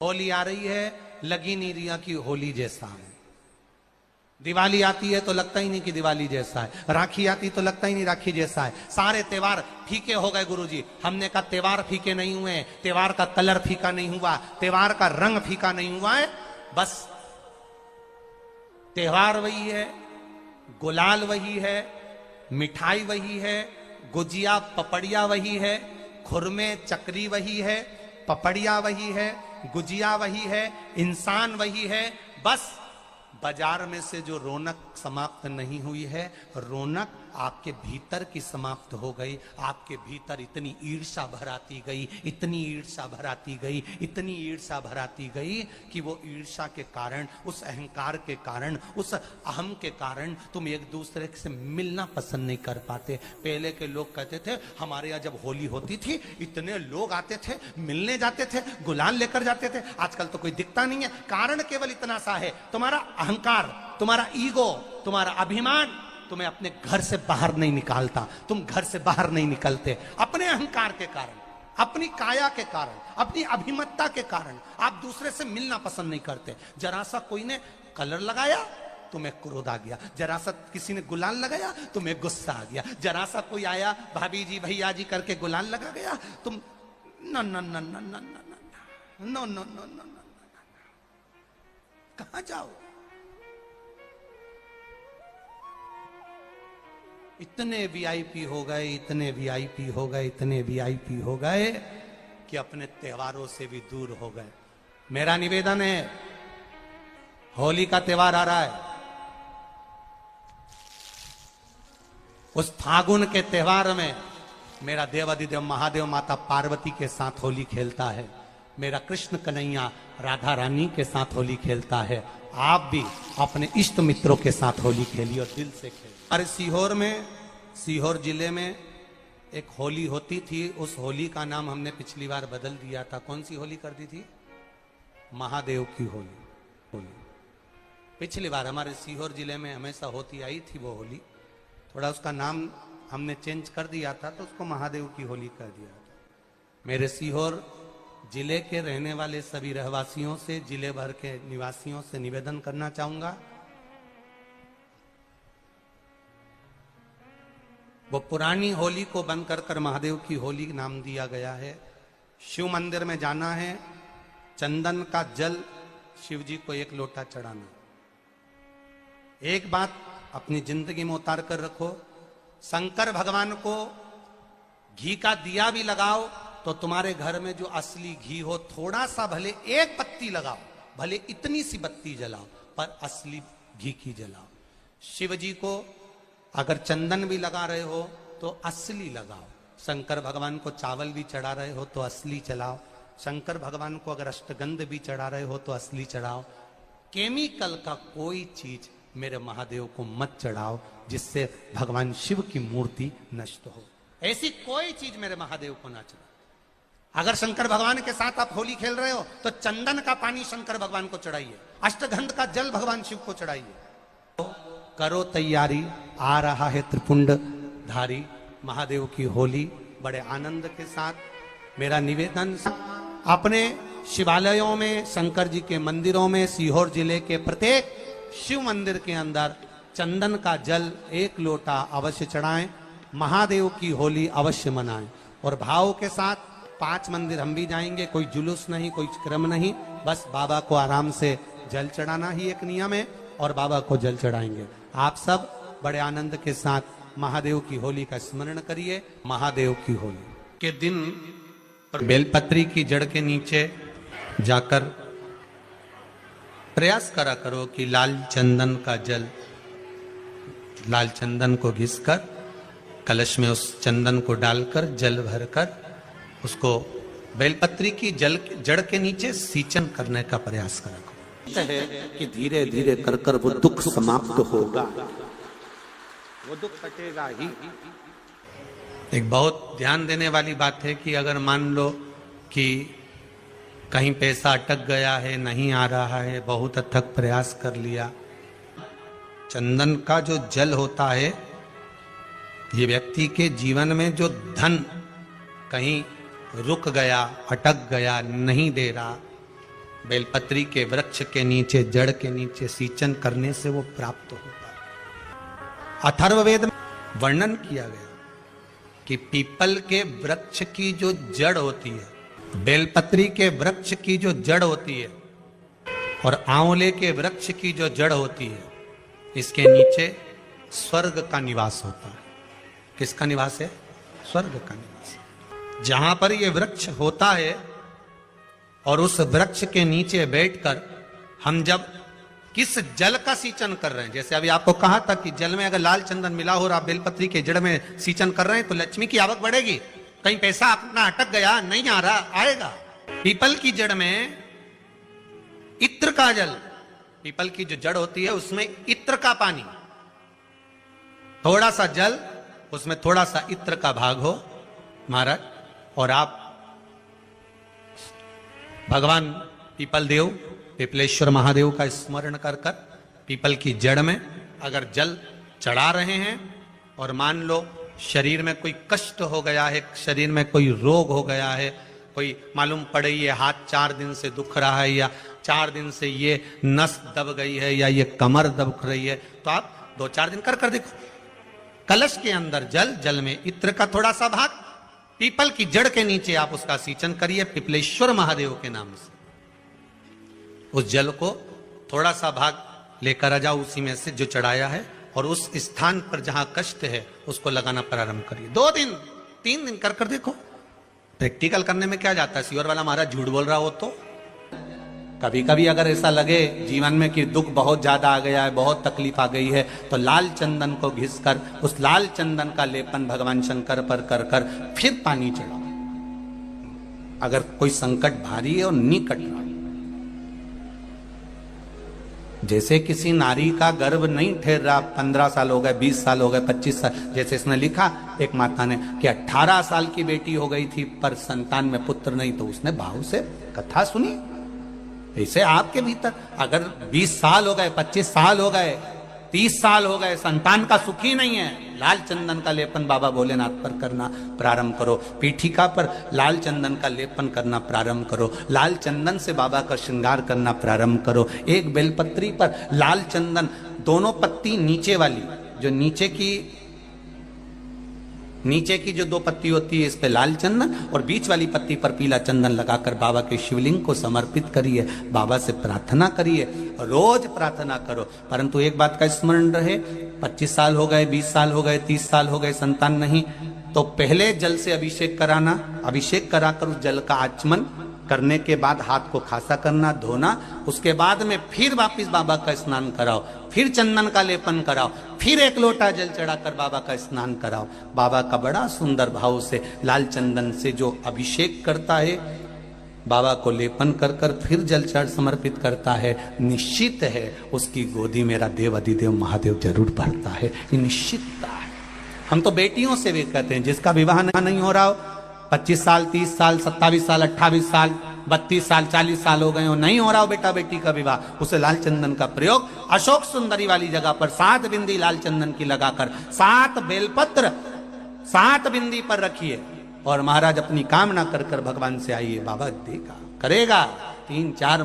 होली आ रही है, लगी नहीं रिया की होली जैसा है। दिवाली आती है तो लगता ही नहीं कि दिवाली जैसा है। राखी आती तो लगता ही नहीं राखी जैसा है। सारे त्योहार फीके हो गए गुरुजी। हमने कहा त्योहार फीके नहीं हुए, त्योहार का कलर फीका नहीं हुआ, त्योहार का रंग फीका नहीं हुआ है। बस त्योहार वही है, गुलाल वही है, मिठाई वही है, गुजिया पपड़िया वही है, खुरमे चकरी वही है, पपड़िया वही है, गुजिया वही है, इंसान वही है। बस बाजार में से जो रौनक समाप्त नहीं हुई है, रौनक आपके भीतर की समाप्त हो गई। आपके भीतर इतनी ईर्ष्या भराती गई, इतनी ईर्ष्या भराती गई, इतनी ईर्ष्या भराती गई कि वो ईर्ष्या के कारण, उस अहंकार के कारण, उस अहम के कारण तुम एक दूसरे से मिलना पसंद नहीं कर पाते। पहले के लोग कहते थे हमारे यहाँ जब होली होती थी इतने लोग आते थे, मिलने जाते थे, गुलाल लेकर जाते थे। आजकल तो कोई दिखता नहीं है। कारण केवल इतना सा है, तुम्हारा अहंकार, तुम्हारा ईगो, तुम्हारा अभिमान तुम्हें अपने घर से बाहर नहीं निकालता। तुम घर से बाहर नहीं निकलते अपने अहंकार के कारण, अपनी काया के कारण, अपनी अभिमतता के कारण। आप दूसरे से मिलना पसंद नहीं करते। जरा सा कोई ने कलर लगाया तुम्हें क्रोध आ गया, जरा सा किसी ने गुलाल लगाया तुम्हें गुस्सा आ गया, जरा सा कोई आया भाभी जी भैया जी करके गुलाल लगा गया, तुम न न न न न न न न न न। कहां जाओ? इतने वीआईपी हो गए, इतने वीआईपी हो गए, इतने वीआईपी हो गए कि अपने त्योहारों से भी दूर हो गए। मेरा निवेदन है, होली का त्योहार आ रहा है, उस फागुन के त्योहार में मेरा देवाधिदेव महादेव माता पार्वती के साथ होली खेलता है, मेरा कृष्ण कन्हैया राधा रानी के साथ होली खेलता है। आप भी अपने इष्ट मित्रों के साथ होली खेलिए और दिल से खेलिए। अरे सीहोर में, सीहोर जिले में एक होली होती थी। उस होली का नाम हमने पिछली बार बदल दिया था। कौन सी होली कर दी थी? महादेव की होली। पिछली बार हमारे सीहोर जिले में हमेशा होती आई थी वो होली, थोड़ा उसका नाम हमने चेंज कर दिया था तो उसको महादेव की होली कर दिया था। मेरे सीहोर जिले के रहने वाले सभी रहवासियों से, जिले भर के निवासियों से निवेदन करना चाहूंगा, वो पुरानी होली को बंद कर महादेव की होली नाम दिया गया है। शिव मंदिर में जाना है, चंदन का जल शिव जी को 1 लोटा चढ़ाना। एक बात अपनी जिंदगी में उतार कर रखो, शंकर भगवान को घी का दिया भी लगाओ तो तुम्हारे घर में जो असली घी हो, थोड़ा सा भले 1 पत्ती लगाओ, भले इतनी सी बत्ती जलाओ, पर असली घी की जलाओ। शिव जी को अगर चंदन भी लगा रहे हो तो असली लगाओ। शंकर भगवान को चावल भी चढ़ा रहे हो तो असली चढ़ाओ। शंकर भगवान को अगर अष्टगंध भी चढ़ा रहे हो तो असली चढ़ाओ। केमिकल का कोई चीज मेरे महादेव को मत चढ़ाओ जिससे भगवान शिव की मूर्ति नष्ट हो। ऐसी कोई चीज मेरे महादेव को ना चढ़ाओ। अगर शंकर भगवान के साथ आप होली खेल रहे हो तो चंदन का पानी शंकर भगवान को चढ़ाइए, अष्टगंध का जल भगवान शिव को चढ़ाइए। करो तैयारी, आ रहा है त्रिपुंड धारी महादेव की होली। बड़े आनंद के साथ मेरा निवेदन, अपने शिवालयों में, शंकर जी के मंदिरों में, सीहोर जिले के प्रत्येक शिव मंदिर के अंदर चंदन का जल 1 लोटा अवश्य चढ़ाएं। महादेव की होली अवश्य मनाएं और भाव के साथ 5 मंदिर हम भी जाएंगे। कोई जुलूस नहीं, कोई क्रम नहीं, बस बाबा को आराम से जल चढ़ाना ही एक नियम है और बाबा को जल चढ़ाएंगे। आप सब बड़े आनंद के साथ महादेव की होली का स्मरण करिए। महादेव की होली के दिन बेलपत्री की जड़ के नीचे जाकर प्रयास करा करो कि लाल चंदन का जल, लाल चंदन को घिसकर कलश में उस चंदन को डालकर जल भरकर उसको बेलपत्री की जड़ के नीचे सींचन करने का प्रयास करा करो। है कि धीरे धीरे कर कर वो दुख समाप्त होगा, वो दुख कटेगा ही। एक बहुत ध्यान देने वाली बात है कि अगर मान लो कि कहीं पैसा अटक गया है, नहीं आ रहा है, बहुत अथक प्रयास कर लिया, चंदन का जो जल होता है ये व्यक्ति के जीवन में जो धन कहीं रुक गया, अटक गया, नहीं दे रहा, बेलपत्री के वृक्ष के नीचे, जड़ के नीचे सिंचन करने से वो प्राप्त होता है। अथर्ववेद में वर्णन किया गया कि पीपल के वृक्ष की जो जड़ होती है, बेलपत्री के वृक्ष की जो जड़ होती है और आंवले के वृक्ष की जो जड़ होती है, इसके नीचे स्वर्ग का निवास होता है। किसका निवास है? स्वर्ग का निवास। जहां पर यह वृक्ष होता है और उस वृक्ष के नीचे बैठकर हम जब किस जल का सिंचन कर रहे हैं, जैसे अभी आपको कहा था कि जल में अगर लाल चंदन मिला हो और आप बेलपत्री के जड़ में सिंचन कर रहे हैं तो लक्ष्मी की आवक बढ़ेगी। कहीं पैसा अपना अटक गया, नहीं आ रहा, आएगा। पीपल की जड़ में इत्र का जल, पीपल की जो जड़ होती है उसमें इत्र का पानी, थोड़ा सा जल, उसमें थोड़ा सा इत्र का भाग हो महाराज, और आप भगवान पीपल देव, पिपलेश्वर महादेव का स्मरण कर कर पीपल की जड़ में अगर जल चढ़ा रहे हैं और मान लो शरीर में कोई कष्ट हो गया है, शरीर में कोई रोग हो गया है, कोई मालूम पड़े ये हाथ 4 दिन से दुख रहा है या 4 दिन से ये नस दब गई है या ये कमर दब रही है, तो आप 2-4 दिन कर देखो। कलश के अंदर जल, जल में इत्र का थोड़ा सा भाग, पीपल की जड़ के नीचे आप उसका सिंचन करिए पिपलेश्वर महादेव के नाम से। उस जल को थोड़ा सा भाग लेकर आ जाओ उसी में से जो चढ़ाया है, और उस स्थान पर जहां कष्ट है उसको लगाना प्रारंभ करिए। 2 दिन 3 दिन कर देखो। प्रैक्टिकल करने में क्या जाता है? सियोर वाला महाराज झूठ बोल रहा हो तो कभी कभी अगर ऐसा लगे जीवन में कि दुख बहुत ज्यादा आ गया है, बहुत तकलीफ आ गई है, तो लाल चंदन को घिसकर उस लाल चंदन का लेपन भगवान शंकर पर कर कर फिर पानी चढ़ाओ। अगर कोई संकट भारी है और निकट रहा, जैसे किसी नारी का गर्भ नहीं ठहर रहा, 15 साल हो गए, 20 साल हो गए, 25 साल, जैसे इसने लिखा एक माता ने कि 18 साल की बेटी हो गई थी पर संतान में पुत्र नहीं, तो उसने भाव से कथा सुनी। ऐसे आपके भीतर अगर 20 साल हो गए, 25 साल हो गए, 30 साल हो गए, संतान का सुख ही नहीं है, लाल चंदन का लेपन बाबा भोलेनाथ पर करना प्रारंभ करो। पीठिका पर लाल चंदन का लेपन करना प्रारंभ करो। लाल चंदन से बाबा का श्रृंगार करना प्रारंभ करो। एक बेलपत्री पर लाल चंदन, दोनों पत्ती नीचे वाली, जो नीचे की जो 2 पत्ती होती है इस पे लाल चंदन, और बीच वाली पत्ती पर पीला चंदन लगाकर बाबा के शिवलिंग को समर्पित करिए। बाबा से प्रार्थना करिए, रोज प्रार्थना करो। परंतु एक बात का स्मरण रहे, 25 साल हो गए, 20 साल हो गए, 30 साल हो गए, संतान नहीं, तो पहले जल से अभिषेक कराना, अभिषेक कराकर उस जल का आचमन करने के बाद हाथ को खासा करना, धोना, उसके बाद में फिर वापिस बाबा का स्नान कराओ, फिर चंदन का लेपन कराओ, फिर 1 लोटा जल चढ़ाकर बाबा का स्नान कराओ। बाबा का बड़ा सुंदर भाव से लाल चंदन से जो अभिषेक करता है, बाबा को लेपन कर कर फिर जल चढ़ समर्पित करता है, निश्चित है उसकी गोदी मेरा देव अधिदेव महादेव जरूर भरता है। ये निश्चितता है। हम तो बेटियों से भी कहते हैं जिसका विवाह नहीं हो रहा हो, 25 साल, 30 साल, 27 साल, 28 साल, 32 साल, 40 साल हो गए हो, नहीं हो रहा हो बेटा बेटी का विवाह, उसे लाल चंदन का प्रयोग अशोक सुंदरी वाली जगह पर 7 बिंदी लाल चंदन की लगाकर 7 बेलपत्र 7 बिंदी पर रखिए और महाराज अपनी कामना कर कर भगवान से आइए, बाबा देगा, करेगा। 3-4